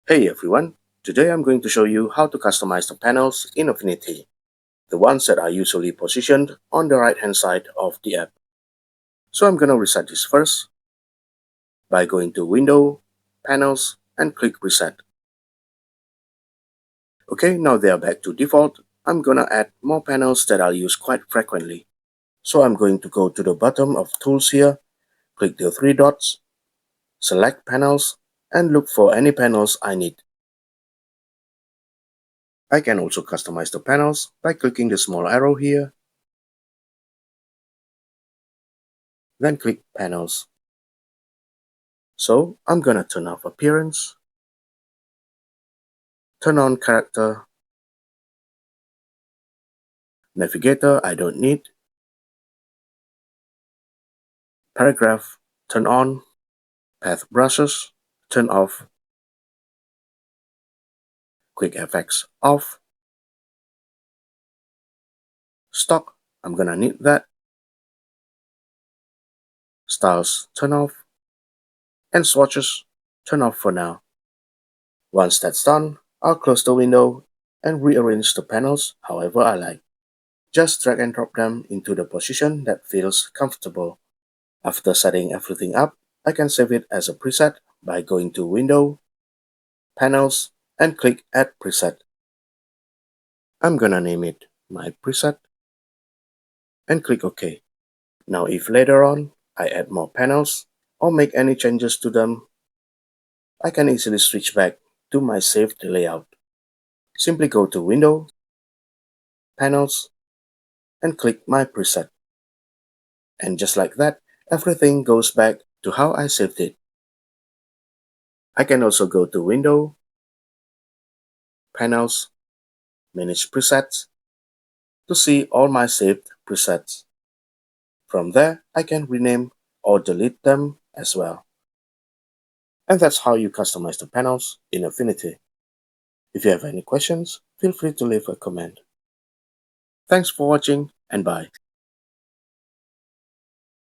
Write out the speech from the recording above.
Hey everyone, today I'm going to show you how to customize the panels in Affinity, the ones that are usually positioned on the right hand side of the app. So I'm going to reset this first by going to Window, Panels, and click Reset. Okay, now they are back to default. I'm going to add more panels that I'll use quite frequently. So I'm going to go to the bottom of Tools here, click the three dots, select Panels, and look for any panels I need. I can also customize the panels by clicking the small arrow here, then click Panels. So I'm gonna turn off Appearance, turn on Character, Navigator I don't need, Paragraph turn on, Path Brushes turn off, Quick Effects off, Stock I'm gonna need that, Styles turn off, and Swatches turn off for now. Once that's done, I'll close the window and rearrange the panels however I like. Just drag and drop them into the position that feels comfortable. After setting everything up, I can save it as a preset by going to Window, Panels, and click Add Preset. I'm gonna name it My Preset and click OK. Now if later on I add more panels or make any changes to them, I can easily switch back to my saved layout. Simply go to Window, Panels, and click My Preset. And just like that, everything goes back to how I saved it. I can also go to Window, Panels, Manage Presets to see all my saved presets. From there, I can rename or delete them as well. And that's how you customize the panels in Affinity. If you have any questions, feel free to leave a comment. Thanks for watching and bye.